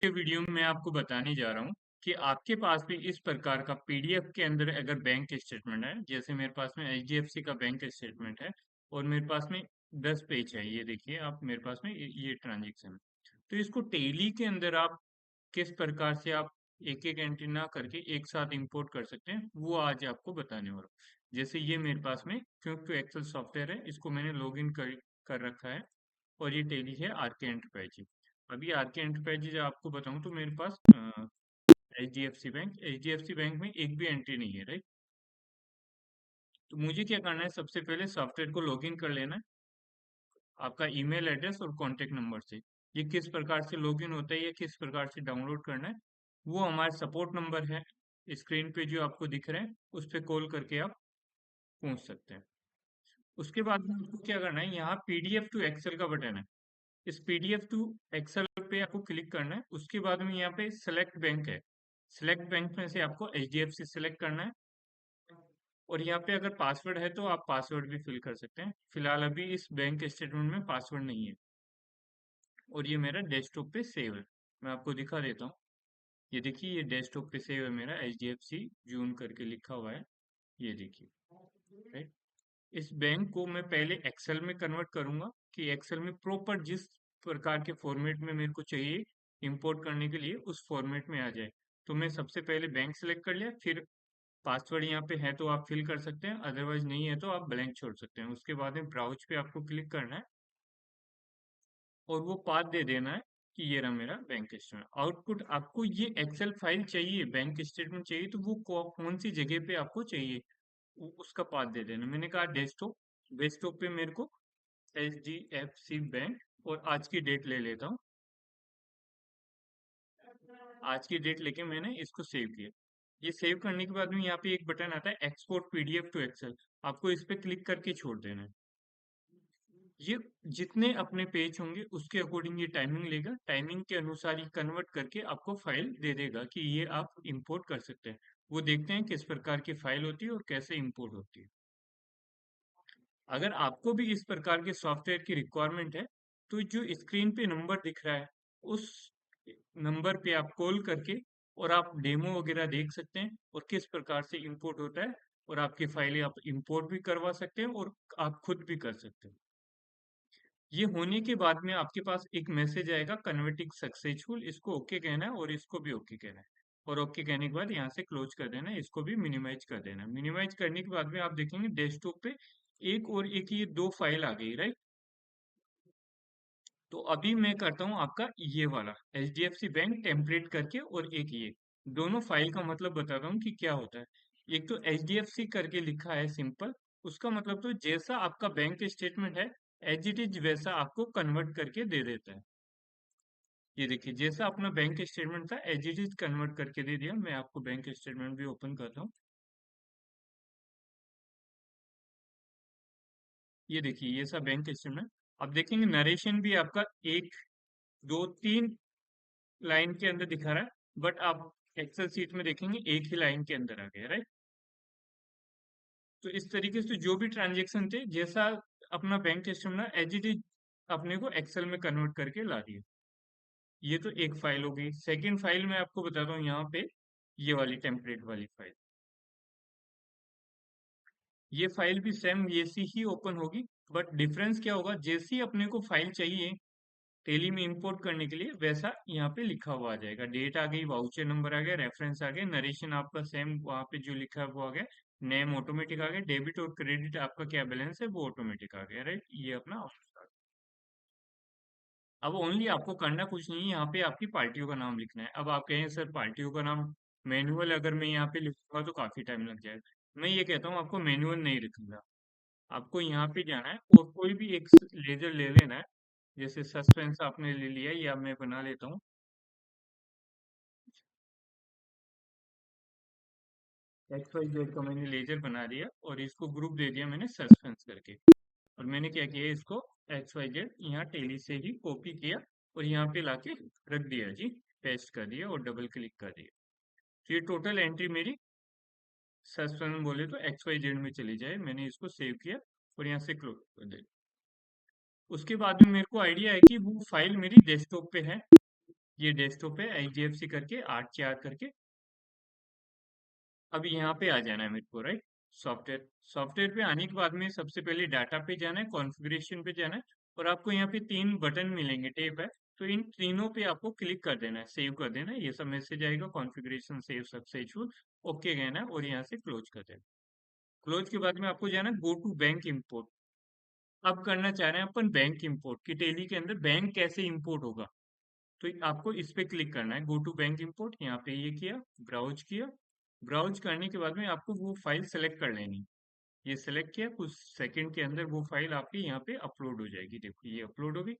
के वीडियो में मैं आपको बताने जा रहा हूँ कि आपके पास भी इस प्रकार का पीडीएफ के अंदर अगर बैंक स्टेटमेंट है, जैसे मेरे पास में एचडीएफसी का बैंक स्टेटमेंट है और मेरे पास में 10 पेज है। ये देखिए आप, मेरे पास में ये ट्रांजेक्शन है। तो इसको टेली के अंदर आप किस प्रकार से आप एक एक एंट्री ना करके एक साथ इंपोर्ट कर सकते हैं, वो आज आपको बताने वाला हूँ। जैसे ये मेरे पास में क्विक टू एक्सेल सॉफ्टवेयर है, इसको मैंने लॉग इन कर रखा है और ये टेली है आरके एंटरप्राइज। अभी आरके एंटरप्राइजेज आपको बताऊं तो मेरे पास H D F C bank में एक भी एंट्री नहीं है, राइट। तो मुझे क्या करना है, सबसे पहले सॉफ्टवेयर को लॉगिन कर लेना है आपका ईमेल एड्रेस और कॉन्टेक्ट नंबर से। ये किस प्रकार से लॉगिन होता है या किस प्रकार से डाउनलोड करना है, वो हमारा सपोर्ट नंबर है स्क्रीन पे जो आपको दिख रहा है, उस पर कॉल करके आप पूछ सकते हैं। उसके बाद में आपको क्या करना है, यहाँ पीडीएफ टू एक्सेल का बटन है, इस पीडीएफ टू एक्सेल पे आपको क्लिक करना है। उसके बाद में यहाँ पे सेलेक्ट बैंक है, सेलेक्ट बैंक में से आपको एचडीएफसी सेलेक्ट करना है और यहाँ पे अगर पासवर्ड है तो आप पासवर्ड भी फिल कर सकते हैं। फिलहाल अभी इस बैंक स्टेटमेंट में पासवर्ड नहीं है और ये मेरा डेस्कटॉप पे सेव है। मैं आपको दिखा देता हूँ। ये देखिए, ये डेस्कटॉप पे सेव है मेरा, एच डी एफ सी जून करके लिखा हुआ है। ये देखिए, राइट। इस बैंक को मैं पहले एक्सेल में कन्वर्ट करूंगा कि एक्सेल में प्रॉपर जिस प्रकार के फॉर्मेट में मेरे को चाहिए इंपोर्ट करने के लिए उस फॉर्मेट में आ जाए। तो मैं सबसे पहले बैंक सेलेक्ट कर लिया, फिर पासवर्ड यहाँ पे है तो आप फिल कर सकते हैं, अदरवाइज नहीं है तो आप ब्लैंक छोड़ सकते हैं। उसके बाद में ब्राउज पे आपको क्लिक करना है और वो पाथ दे देना है कि ये रहा मेरा बैंक स्टेटमेंट आउटपुट। आपको ये एक्सेल फाइल चाहिए, बैंक स्टेटमेंट चाहिए, तो वो कौन सी जगह पे आपको चाहिए उसका पाथ दे देना। मैंने कहा डेस्कटॉप, डेस्कटॉप पे मेरे को H D F C bank और आज की डेट ले लेता हूँ। आज की डेट लेके मैंने इसको सेव किया। ये सेव करने के बाद में यहाँ पे एक बटन आता है एक्सपोर्ट पीडीएफ टू एक्सेल, आपको इस पे क्लिक करके छोड़ देना है। ये जितने अपने पेज होंगे उसके अकॉर्डिंग ये टाइमिंग लेगा, टाइमिंग के अनुसार ही कन्वर्ट करके आपको फाइल दे देगा कि ये आप इंपोर्ट कर सकते हैं। वो देखते हैं किस प्रकार की फाइल होती है और कैसे इंपोर्ट होती है। अगर आपको भी इस प्रकार के सॉफ्टवेयर की रिक्वायरमेंट है तो जो स्क्रीन पे नंबर दिख रहा है उस नंबर पे आप कॉल करके और आप डेमो वगैरह देख सकते हैं और किस प्रकार से इंपोर्ट होता है, और आपकी फाइलें आप इंपोर्ट भी करवा सकते हैं और आप खुद भी कर सकते हैं। ये होने के बाद में आपके पास एक मैसेज आएगा कन्वर्टिंग सक्सेसफुल, इसको ओके कहना है और इसको भी ओके कहना है। और ओके कहने के बाद यहाँ से क्लोज कर देना है, इसको भी मिनिमाइज कर देना है। मिनिमाइज करने के बाद में आप देखेंगे डेस्कटॉप पे एक और एक ये दो फाइल आ गई, राइट। तो अभी मैं करता हूँ आपका ये वाला H D F C bank template करके, और एक ये दोनों फाइल का मतलब बताता हूँ कि क्या होता है। एक तो एच डी एफ सी करके लिखा है सिंपल, उसका मतलब तो जैसा आपका बैंक स्टेटमेंट है एज इट इज वैसा आपको कन्वर्ट करके दे देता है। ये देखिए, जैसा अपना बैंक स्टेटमेंट था एज इट इज कन्वर्ट करके दे दिया। मैं आपको बैंक स्टेटमेंट भी ओपन करता हूँ। ये देखिए, ये सब बैंक स्टेटमेंट। अब देखेंगे नरेशन भी आपका एक दो तीन लाइन के अंदर दिखा रहा है, बट आप एक्सेल सीट में देखेंगे एक ही लाइन के अंदर आ गया, राइट। तो इस तरीके से जो भी ट्रांजेक्शन थे जैसा अपना bank statement as it is अपने को एक्सेल में कन्वर्ट करके ला दिया। ये तो एक फाइल हो गई। सेकंड फाइल मैं आपको बताता हूँ यहाँ पे, ये वाली टेम्पलेट वाली फाइल। ये फाइल भी सेम ऐसी ही ओपन होगी, बट डिफरेंस क्या होगा, जैसी अपने को फाइल चाहिए टेली में इंपोर्ट करने के लिए वैसा यहाँ पे लिखा हुआ आ जाएगा। डेट आ गई, वाउचर नंबर आ गया, रेफरेंस आ गया, नरेशन आपका सेम वहाँ पे जो लिखा है वो आ गया, नेम ऑटोमेटिक आ गया, डेबिट और क्रेडिट आपका क्या बैलेंस है वो ऑटोमेटिक आ गया, राइट। ये अपना ऑप्शन। अब ओनली आपको करना कुछ नहीं है, यहाँ पे आपकी पार्टियों का नाम लिखना है। अब आप कहें सर पार्टियों का नाम मैनुअल अगर मैं यहाँ पे लिखूंगा तो काफी टाइम लग जाएगा। मैं ये कहता हूँ आपको मैनुअल नहीं लिखूंगा, आपको यहाँ पे जाना है और कोई भी एक लेजर ले लेना है। जैसे सस्पेंस आपने ले लिया या मैं बना लेता हूँ, एक्स वाई जेड का मैंने लेजर बना दिया और इसको ग्रुप दे दिया मैंने सस्पेंस करके। और मैंने क्या किया, इसको एक्स वाई जेड यहाँ टेली से ही कॉपी किया और यहाँ पे लाके रख दिया जी, पेस्ट कर दिया और डबल क्लिक कर दिया। तो ये टोटल एंट्री मेरी सस्पेंस बोले तो एक्स वाई जेड में चली जाए। मैंने इसको सेव किया और यहाँ से क्लोज कर दिया। उसके बाद में मेरे को आइडिया है कि वो फाइल मेरी डेस्कटॉप पे है, ये डेस्कटॉप है IGFC करके 8 4 करके। अब यहाँ पे आ जाना है मेरे को, राइट। सॉफ्टवेयर सॉफ्टवेयर पे आने के बाद में सबसे पहले डाटा पे जाना है, कॉन्फ़िगरेशन पे जाना है, और आपको यहाँ पे 3 बटन मिलेंगे, टैब है। तो इन तीनों पे आपको क्लिक कर देना है, सेव कर देना है, ये सब मैसेज आएगा, कॉन्फ़िगरेशन सेव सक्सेसफुल, ओके कहना है और यहाँ से क्लोज कर देना। क्लोज के बाद में आपको जाना है गो टू बैंक इंपोर्ट। अब करना चाह रहे हैं अपन बैंक इंपोर्ट की, टेली के अंदर बैंक कैसे इंपोर्ट होगा। तो आपको इस पे क्लिक करना है, गो टू बैंक इंपोर्ट, यहाँ पे ये किया, ब्राउज किया। ब्राउज करने के बाद में आपको वो फाइल सेलेक्ट कर लेनी। ये सेलेक्ट किया, कुछ सेकंड के अंदर वो फाइल आपकी यहाँ पे अपलोड हो जाएगी। देखो ये अपलोड हो गई।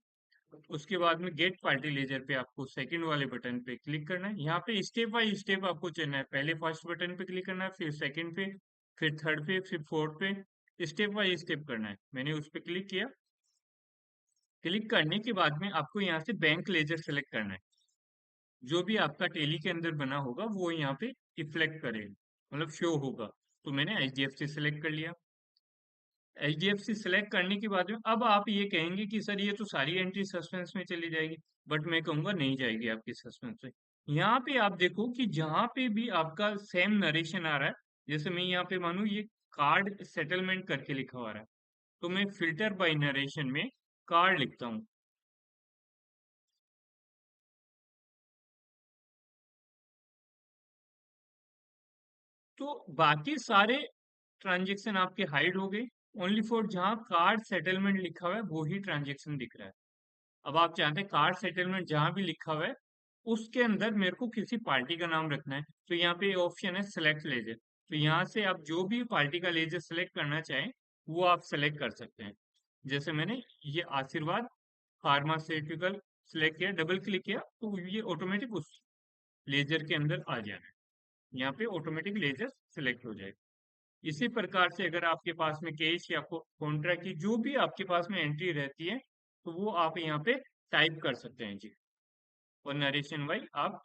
उसके बाद में गेट पार्टी लेजर पे आपको सेकंड वाले बटन पे क्लिक करना है। यहाँ पे स्टेप बाय स्टेप आपको चलना है, पहले फर्स्ट बटन पे क्लिक करना है, फिर सेकंड पे, फिर थर्ड पे, फिर फोर्थ पे, स्टेप बाय स्टेप करना है। मैंने उस पे क्लिक किया। क्लिक करने के बाद में आपको यहाँ से बैंक लेजर सेलेक्ट करना है। जो भी आपका टेली के अंदर बना होगा वो यहाँ पे रिफ्लेक्ट करेगा, मतलब शो होगा। तो मैंने HDFC सेलेक्ट कर लिया। HDFC सेलेक्ट करने के बाद में अब आप ये कहेंगे कि सर ये तो सारी एंट्री सस्पेंस में चली जाएगी, बट मैं कहूंगा नहीं जाएगी आपकी सस्पेंस में। यहाँ पे आप देखो कि जहाँ पे भी आपका सेम नरेशन आ रहा है, जैसे मैं यहाँ पे मानू ये कार्ड सेटलमेंट करके लिखा हुआ रहा है, तो मैं फिल्टर बाय नरेशन में कार्ड लिखता हूँ। तो बाकी सारे ट्रांजेक्शन आपके हाइड हो गए। ओनली फॉर जहाँ कार्ड सेटलमेंट लिखा हुआ है वो ही ट्रांजेक्शन दिख रहा है। अब आप चाहते हैं कार्ड सेटलमेंट जहाँ भी लिखा हुआ है उसके अंदर मेरे को किसी पार्टी का नाम रखना है, तो यहाँ पे ऑप्शन है सेलेक्ट लेजर। तो यहाँ से आप जो भी पार्टी का लेजर सेलेक्ट करना चाहें वो आप सेलेक्ट कर सकते हैं। जैसे मैंने ये आशीर्वाद फार्मास्यूटिकल सेलेक्ट किया, डबल क्लिक किया, तो ये ऑटोमेटिक उस लेजर के अंदर आ जाना है। यहाँ पे ऑटोमेटिक लेजर सेलेक्ट हो जाएगा। इसी प्रकार से अगर आपके पास में कैश या कॉन्ट्रा की जो भी आपके पास में एंट्री रहती है, तो वो आप यहाँ पे टाइप कर सकते हैं जी। और नरेशन वाइज आप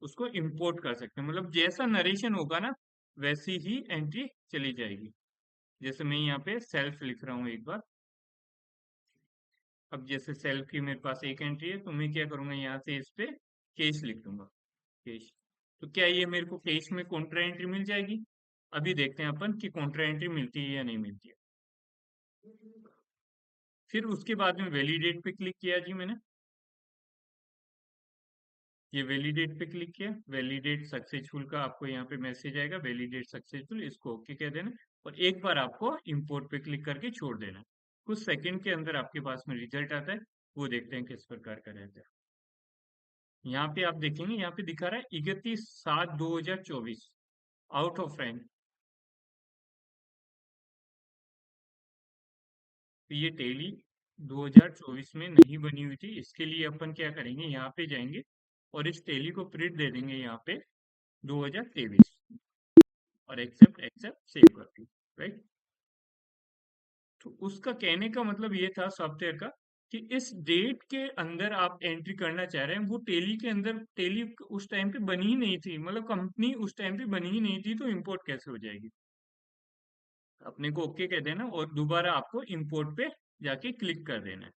उसको इंपोर्ट कर सकते हैं, मतलब जैसा नरेशन होगा ना वैसी ही एंट्री चली जाएगी। जैसे मैं यहाँ पे सेल्फ लिख रहा हूँ एक बार। अब जैसे सेल्फ की मेरे पास एक एंट्री है, तो मैं क्या करूंगा, यहाँ से इस पे कैश लिख दूंगा, कैश। तो क्या ये मेरे को कैश में कॉन्ट्रा एंट्री मिल जाएगी। अभी देखते हैं अपन कि कॉन्ट्रा एंट्री मिलती है या नहीं मिलती है। फिर उसके बाद में वैलिडेट पे क्लिक किया जी मैंने। ये वैलिडेट पे क्लिक किया, वैलिडेट सक्सेसफुल का आपको यहाँ पे मैसेज आएगा, वैलिडेट सक्सेसफुल, इसको ओके कह देना। और एक बार आपको इंपोर्ट पे क्लिक करके छोड़ देना। कुछ सेकंड के अंदर आपके पास में रिजल्ट आता है, वो देखते हैं किस प्रकार का रहता है। यहाँ पे आप देखेंगे, यहाँ पे दिखा रहा है 31/7/2024 आउट ऑफ रैंक। तो ये टेली 2024 में नहीं बनी हुई थी, इसके लिए अपन क्या करेंगे, यहाँ पे जाएंगे और इस टेली को प्रिंट दे देंगे यहाँ पे 2023, और एक्सेप्ट एक्सेप्ट सेव कर दी, राइट। तो उसका कहने का मतलब ये था सॉफ्टवेयर का कि इस डेट के अंदर आप एंट्री करना चाह रहे हैं, वो टेली के अंदर, टेली उस टाइम पे बनी ही नहीं थी, मतलब कंपनी उस टाइम पे बनी ही नहीं थी, तो इंपोर्ट कैसे हो जाएगी। अपने को ओके कह देना और दोबारा आपको इंपोर्ट पे जाके क्लिक कर देना है।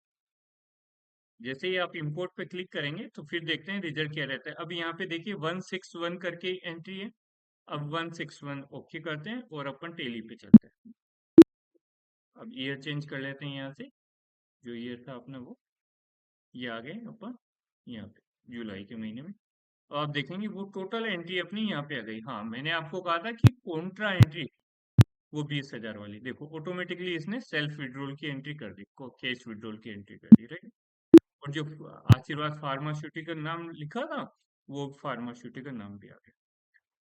जैसे ही आप इंपोर्ट पे क्लिक करेंगे तो फिर देखते हैं रिजल्ट क्या रहता है। अब यहाँ पे देखिए 161 करके एंट्री है। अब 161 ओके करते हैं और अपन टेली पे चलते हैं। अब ईयर चेंज कर लेते हैं, यहाँ से जो ईयर था अपना वो ये आ गए अपन यहाँ पे जुलाई के महीने में। और आप देखेंगे वो टोटल एंट्री अपनी यहाँ पे आ गई। हाँ, मैंने आपको कहा था कि कॉन्ट्रा एंट्री वो 20,000 वाली, देखो ऑटोमेटिकली इसने सेल्फ विड्रॉल की एंट्री कर दी, कैश विड्रॉल की एंट्री कर दी, राइट। और जो आशीर्वाद फार्मास्यूटिकल नाम लिखा था वो फार्मास्यूटिकल नाम भी आ गया।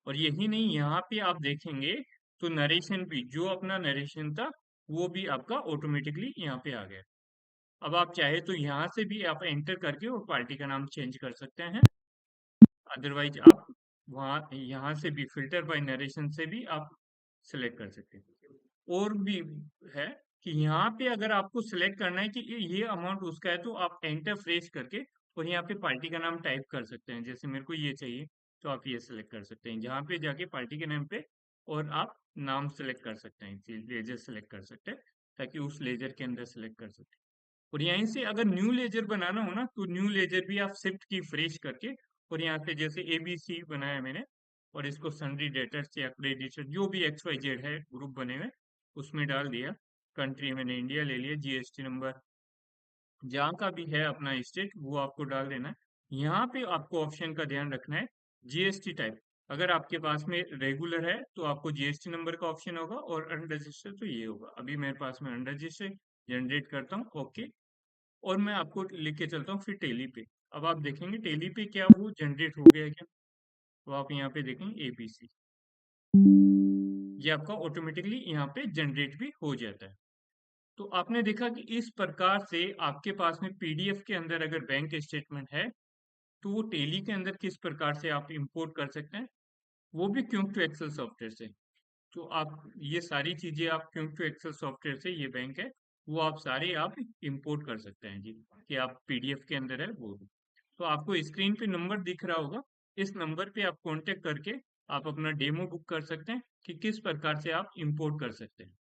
और यही नहीं, यहाँ पे आप देखेंगे तो नरेशन भी, जो अपना नरेशन था वो भी आपका ऑटोमेटिकली यहाँ पे आ गया। अब आप चाहे तो यहाँ से भी आप एंटर करके और पार्टी का नाम चेंज कर सकते हैं। अदरवाइज आप वहाँ यहाँ से भी फिल्टर बाय नरेशन से भी आप सिलेक्ट कर सकते हैं। और भी है कि यहाँ पे अगर आपको सिलेक्ट करना है कि ये अमाउंट उसका है, तो आप एंटर फ्रेश करके और यहाँ पे पार्टी का नाम टाइप कर सकते हैं। जैसे मेरे को ये चाहिए तो आप ये सिलेक्ट कर सकते हैं, जहाँ पे जाके पार्टी के नाम पे और आप नाम सेलेक्ट कर सकते हैं, लेजर सेलेक्ट कर सकते हैं, ताकि उस लेजर के अंदर सेलेक्ट कर सकते हैं। और यहीं से अगर न्यू लेजर बनाना हो ना, तो न्यू लेजर भी आप शिफ्ट की फ्रेश करके, और यहाँ से जैसे एबीसी बनाया मैंने, और इसको सन्ड्री डेटर्स या क्रेडिटर जो भी एक्स वाई जेड है ग्रुप बने हुए, उसमें डाल दिया। कंट्री मैंने इंडिया ले लिया, जीएसटी नंबर जहाँ का भी है अपना स्टेट वो आपको डाल देना है। यहाँ पे आपको ऑप्शन का ध्यान रखना है, जीएसटी टाइप। अगर आपके पास में रेगुलर है तो आपको जीएसटी नंबर का ऑप्शन होगा, और अनरजिस्टर्ड तो ये होगा। अभी मेरे पास में अनरजिस्टर्ड, जनरेट करता हूँ, ओके। और मैं आपको लिख के चलता हूँ फिर टेली पे। अब आप देखेंगे टेली पे क्या वो जनरेट हो गया क्या, तो आप यहाँ पे देखेंगे एबीसी, ये आपका ऑटोमेटिकली यहाँ पे जनरेट भी हो जाता है। तो आपने देखा कि इस प्रकार से आपके पास में पीडीएफ के अंदर अगर बैंक स्टेटमेंट है, तो वो टेली के अंदर किस प्रकार से आप इंपोर्ट कर सकते हैं, वो भी क्यूब टू एक्सेल सॉफ्टवेयर से। तो आप ये सारी चीजें आप क्यूब टू एक्सेल सॉफ्टवेयर से, ये बैंक है वो आप सारे आप इंपोर्ट कर सकते हैं जी, कि आप पीडीएफ के अंदर है वो भी। तो आपको स्क्रीन पे नंबर दिख रहा होगा, इस नंबर पे आप कांटेक्ट करके आप अपना डेमो बुक कर सकते हैं कि किस प्रकार से आप इंपोर्ट कर सकते हैं।